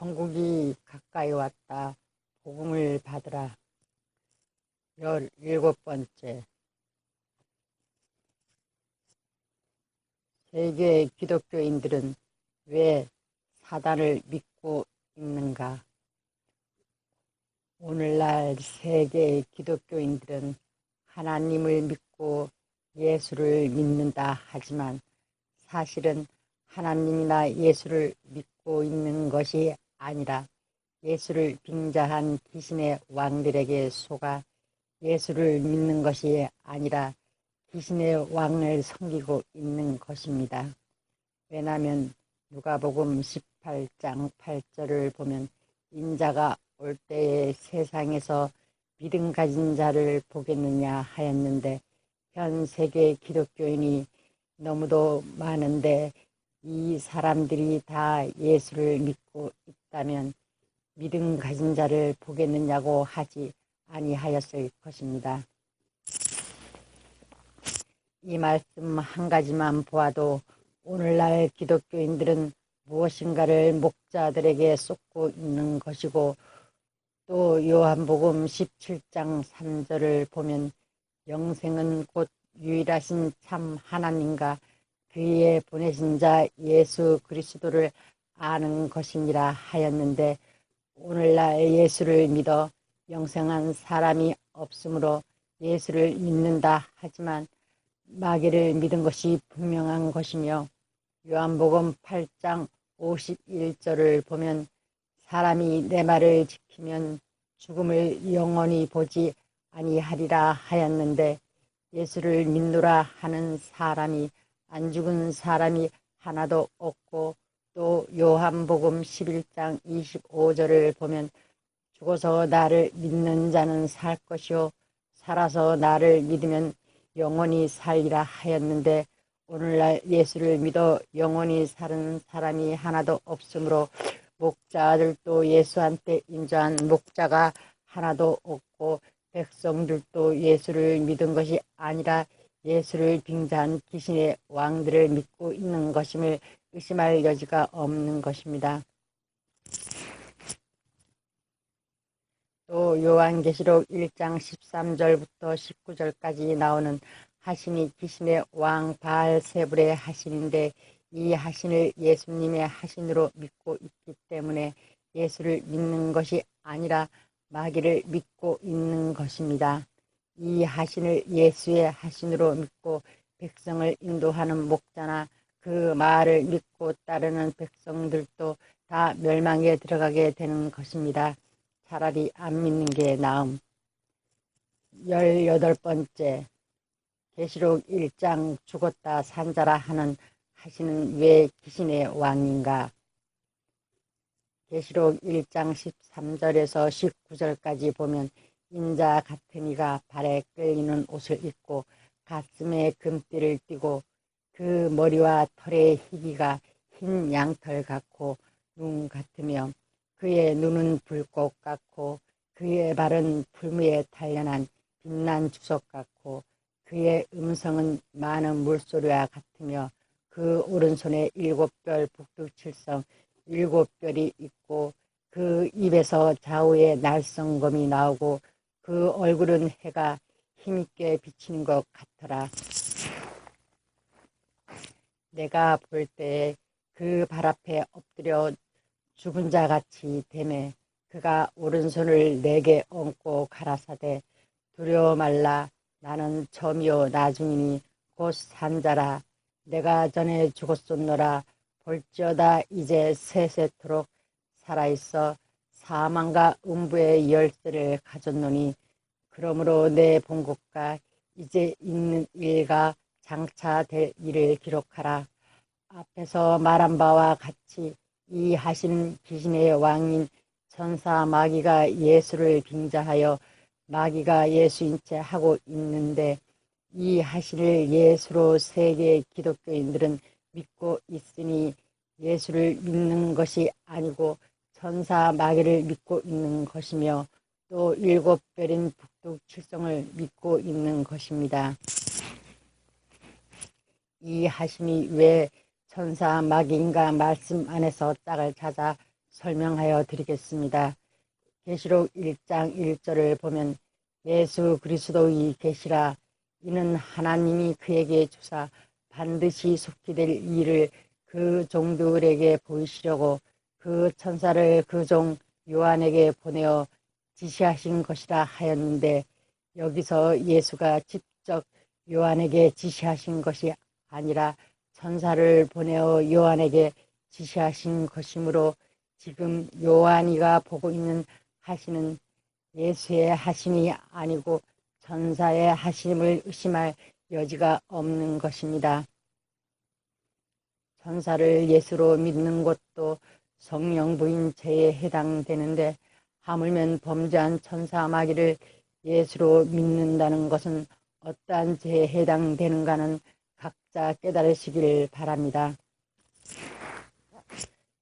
천국이 가까이 왔다. 복음을 받으라. 17번째. 세계 기독교인들은 왜 사단을 믿고 있는가? 오늘날 세계 기독교인들은 하나님을 믿고 예수를 믿는다 하지만 사실은 하나님이나 예수를 믿고 있는 것이 아니라 예수를 빙자한 귀신의 왕들에게 속아 예수를 믿는 것이 아니라 귀신의 왕을 섬기고 있는 것입니다. 왜냐하면 누가복음 18장 8절을 보면 인자가 올 때에 세상에서 믿음 가진 자를 보겠느냐 하였는데 현 세계 기독교인이 너무도 많은데 이 사람들이 다 예수를 믿고 있다면 믿음 가진 자를 보겠느냐고 하지 아니하였을 것입니다. 이 말씀 한 가지만 보아도 오늘날 기독교인들은 무엇인가를 목자들에게 쏟고 있는 것이고 또 요한복음 17장 3절을 보면 영생은 곧 유일하신 참 하나님과 그의 보내신 자 예수 그리스도를 아는 것이니라 하였는데 오늘날 예수를 믿어 영생한 사람이 없으므로 예수를 믿는다 하지만 마귀를 믿은 것이 분명한 것이며 요한복음 8장 51절을 보면 사람이 내 말을 지키면 죽음을 영원히 보지 아니하리라 하였는데 예수를 믿노라 하는 사람이 안 죽은 사람이 하나도 없고 또 요한복음 11장 25절을 보면 죽어서 나를 믿는 자는 살 것이요 살아서 나를 믿으면 영원히 살리라 하였는데 오늘날 예수를 믿어 영원히 사는 사람이 하나도 없으므로 목자들도 예수한테 인자한 목자가 하나도 없고 백성들도 예수를 믿은 것이 아니라 예수를 빙자한 귀신의 왕들을 믿고 있는 것임을 의심할 여지가 없는 것입니다. 또 요한계시록 1장 13절부터 19절까지 나오는 하신이 귀신의 왕 바알세불의 하신인데 이 하신을 예수님의 하신으로 믿고 있기 때문에 예수를 믿는 것이 아니라 마귀를 믿고 있는 것입니다. 이 하신을 예수의 하신으로 믿고 백성을 인도하는 목자나 그 말을 믿고 따르는 백성들도 다 멸망에 들어가게 되는 것입니다. 차라리 안 믿는 게 나음. 18번째. 계시록 1장 죽었다 산자라 하는 하신은 왜 귀신의 왕인가? 계시록 1장 13절에서 19절까지 보면 인자 같은 이가 발에 끌리는 옷을 입고 가슴에 금띠를 띠고 그 머리와 털의 희기가 흰 양털 같고 눈 같으며 그의 눈은 불꽃 같고 그의 발은 풀무에 단련한 빛난 주석 같고 그의 음성은 많은 물소리와 같으며 그 오른손에 7별 북두칠성 7별이 있고 그 입에서 좌우에 날성검이 나오고 그 얼굴은 해가 힘있게 비치는 것 같더라. 내가 볼 때에 그 발 앞에 엎드려 죽은 자 같이 되매 그가 오른손을 내게 얹고 가라사대 두려워 말라 나는 처음이요 나중이니 곧 산자라 내가 전에 죽었었노라 볼지어다 이제 세세토록 살아있어 사망과 음부의 열쇠를 가졌노니 그러므로 내 본 것과 이제 있는 일과 장차 될 일을 기록하라. 앞에서 말한 바와 같이 이 하신 귀신의 왕인 천사 마귀가 예수를 빙자하여 마귀가 예수인 채 하고 있는데 이 하신을 예수로 세계 기독교인들은 믿고 있으니 예수를 믿는 것이 아니고 천사 마귀를 믿고 있는 것이며 또 7별인 북두칠성을 믿고 있는 것입니다. 이 하신이 왜 천사 마귀인가 말씀 안에서 짝을 찾아 설명하여 드리겠습니다. 계시록 1장 1절을 보면 예수 그리스도의 계시라 이는 하나님이 그에게 주사 반드시 속히 될 일을 그 종들에게 보이시려고 그 천사를 그 종 요한에게 보내어 지시하신 것이라 하였는데, 여기서 예수가 직접 요한에게 지시하신 것이 아니라 천사를 보내어 요한에게 지시하신 것이므로 지금 요한이가 보고 있는 하시는 예수의 하심이 아니고 천사의 하심을 의심할 여지가 없는 것입니다. 천사를 예수로 믿는 것도 성령 부인 죄에 해당되는데, 하물며 범죄한 천사 마귀를 예수로 믿는다는 것은 어떠한 죄에 해당되는가는 각자 깨달으시길 바랍니다.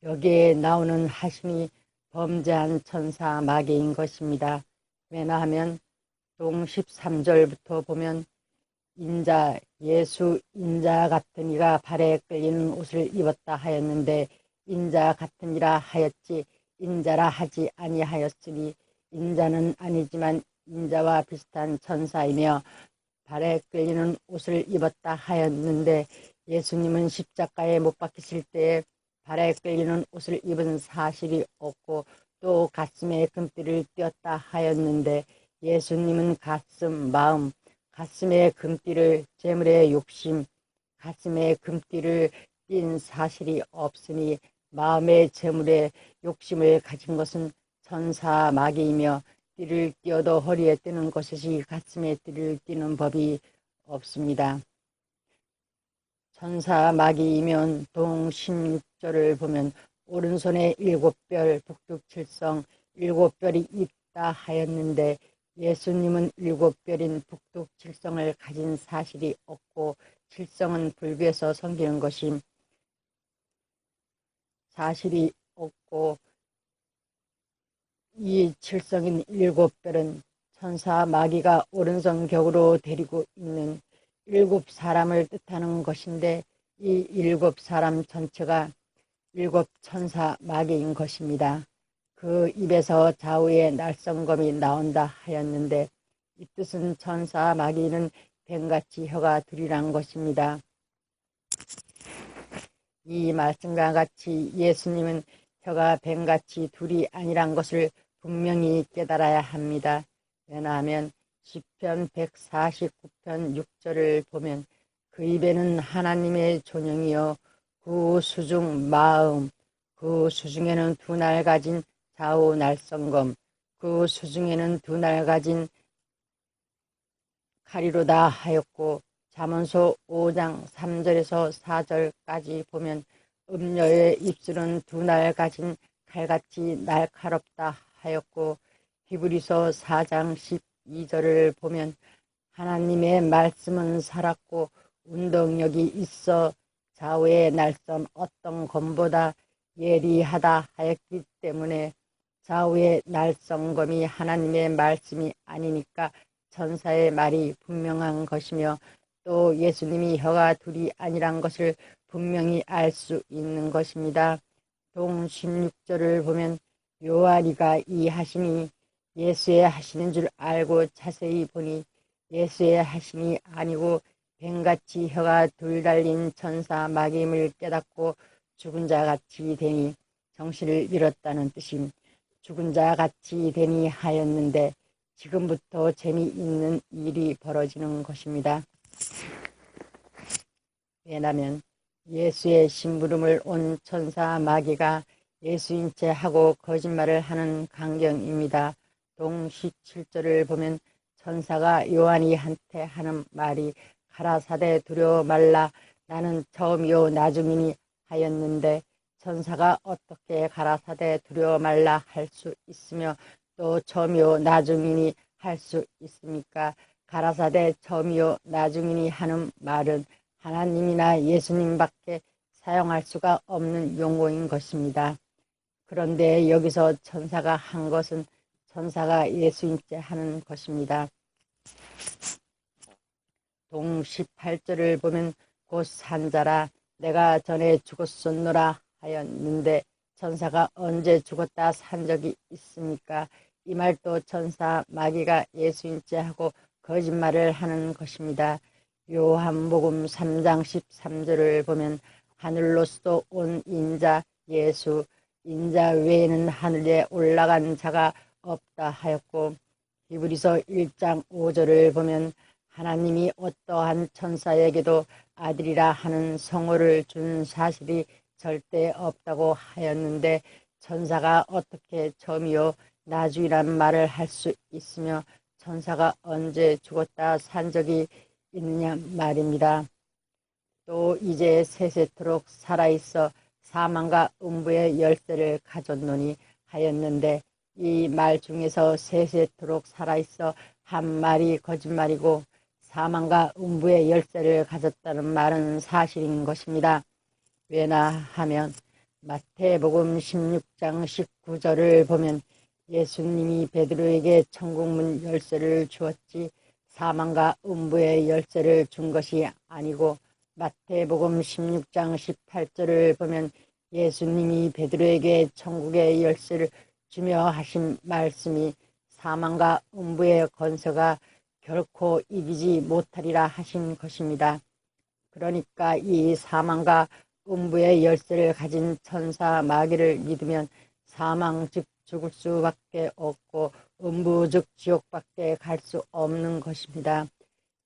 여기에 나오는 하심이 범죄한 천사 마귀인 것입니다. 왜냐하면 동 13절부터 보면 인자 예수 인자 같은 이가 발에 끌리는 옷을 입었다 하였는데, 인자 같은 이라 하였지 인자라 하지 아니하였으니, 인자는 아니지만 인자와 비슷한 천사이며 발에 끌리는 옷을 입었다 하였는데, 예수님은 십자가에 못 박히실 때에 발에 끌리는 옷을 입은 사실이 없고 또 가슴에 금띠를 띄었다 하였는데, 예수님은 가슴, 마음, 가슴에 금띠를 재물의 욕심, 가슴에 금띠를 띈 사실이 없으니 마음의 재물의 욕심을 가진 것은 천사 마귀이며, 띠를 띄어도 허리에 띠는 것이지 가슴에 띠를 띠는 법이 없습니다. 천사 마귀이면 동 16절을 보면 오른손에 7별 북두칠성 7별이 있다 하였는데, 예수님은 7별인 북두칠성을 가진 사실이 없고 칠성은 불교에서 섬기는 것이 사실이 없고, 이 칠성인 7별은 천사 마귀가 오른손 격으로 데리고 있는 7사람을 뜻하는 것인데, 이 7사람 전체가 7천사 마귀인 것입니다. 그 입에서 좌우의 날성검이 나온다 하였는데, 이 뜻은 천사 마귀는 뱀같이 혀가 둘이란 것입니다. 이 말씀과 같이 예수님은 혀가 뱀같이 둘이 아니란 것을 분명히 깨달아야 합니다. 왜냐하면 시편 149편 6절을 보면 그 입에는 하나님의 존영이요 그 수중 마음, 그 수중에는 두 날 가진 좌우 날성검, 그 수중에는 두 날 가진 칼이로다 하였고, 잠언서 5장 3절에서 4절까지 보면 음녀의 입술은 두 날 가진 칼같이 날카롭다 하였고, 히브리서 4장 12절을 보면 하나님의 말씀은 살았고 운동력이 있어 좌우의 날선 어떤 검보다 예리하다 하였기 때문에, 좌우의 날성검이 하나님의 말씀이 아니니까 천사의 말이 분명한 것이며, 또 예수님이 혀가 둘이 아니란 것을 분명히 알 수 있는 것입니다. 동 16절을 보면 요한이가 이 하심이 예수의 하시는 줄 알고 자세히 보니 예수의 하심이 아니고 뱀같이 혀가 둘 달린 천사 마귀임을 깨닫고 죽은 자같이 되니 정신을 잃었다는 뜻임, 죽은 자같이 되니 하였는데, 지금부터 재미있는 일이 벌어지는 것입니다. 왜냐하면 예수의 심부름을 온 천사 마귀가 예수인 채 하고 거짓말을 하는 광경입니다. 동 17절을 보면 천사가 요한이한테 하는 말이 가라사대 두려워 말라 나는 처음이요 나중이니 하였는데, 천사가 어떻게 가라사대 두려워 말라 할 수 있으며 또 처음이요 나중이니 할 수 있습니까? 가라사대 처음이요 나중이니 하는 말은 하나님이나 예수님밖에 사용할 수가 없는 용어인 것입니다. 그런데 여기서 천사가 한 것은 천사가 예수인 채 하는 것입니다. 동 18절을 보면 곧 산자라 내가 전에 죽었었노라 하였는데, 천사가 언제 죽었다 산 적이 있습니까? 이 말도 천사 마귀가 예수인체 하고 거짓말을 하는 것입니다. 요한복음 3장 13절을 보면 하늘로서도 온 인자 예수 인자 외에는 하늘에 올라간 자가 없다 하였고 히브리서 1장 5절을 보면 하나님이 어떠한 천사에게도 아들이라 하는 성호를 준 사실이 절대 없다고 하였는데 천사가 어떻게 점이요 나중이란 말을 할 수 있으며 천사가 언제 죽었다 산 적이 있느냐 말입니다. 또 이제 세세토록 살아있어 사망과 음부의 열쇠를 가졌노니 하였는데 이 말 중에서 세세토록 살아있어 한 말이 거짓말이고 사망과 음부의 열쇠를 가졌다는 말은 사실인 것입니다. 왜나 하면 마태복음 16장 19절을 보면 예수님이 베드로에게 천국문 열쇠를 주었지 사망과 음부의 열쇠를 준 것이 아니고 마태복음 16장 18절을 보면 예수님이 베드로에게 천국의 열쇠를 주며 하신 말씀이 사망과 음부의 권세가 결코 이기지 못하리라 하신 것입니다. 그러니까 이 사망과 음부의 열쇠를 가진 천사 마귀를 믿으면 사망 즉 죽을 수밖에 없고 음부 즉 지옥밖에 갈 수 없는 것입니다.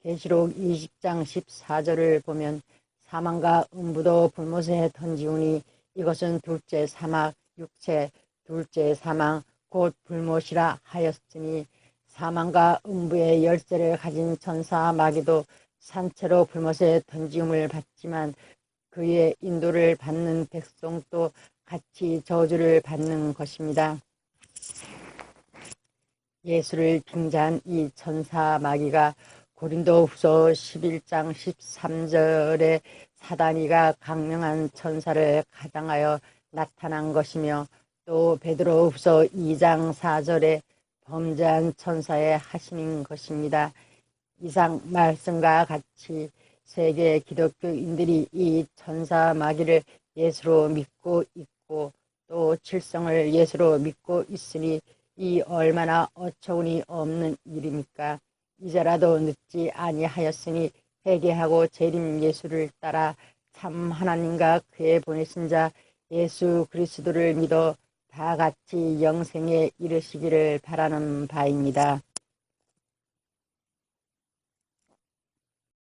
계시록 20장 14절을 보면 사망과 음부도 불못에 던지우니 이것은 둘째 사막 육체 둘째 사망 곧 불못이라 하였으니 사망과 음부의 열쇠를 가진 천사 마귀도 산채로 불못에 던지움을 받지만 그의 인도를 받는 백성도 같이 저주를 받는 것입니다. 예수를 빙자한 이 천사 마귀가 고린도후서 11장 13절에 사단이가 강명한 천사를 가장하여 나타난 것이며 또 베드로후서 2장 4절에 범죄한 천사의 하심인 것입니다. 이상 말씀과 같이 세계 기독교인들이 이 천사 마귀를 예수로 믿고 있고 또 칠성을 예수로 믿고 있으니 이 얼마나 어처구니 없는 일입니까? 이제라도 늦지 아니하였으니 회개하고 재림 예수를 따라 참 하나님과 그의 보내신 자 예수 그리스도를 믿어 다 같이 영생에 이르시기를 바라는 바입니다.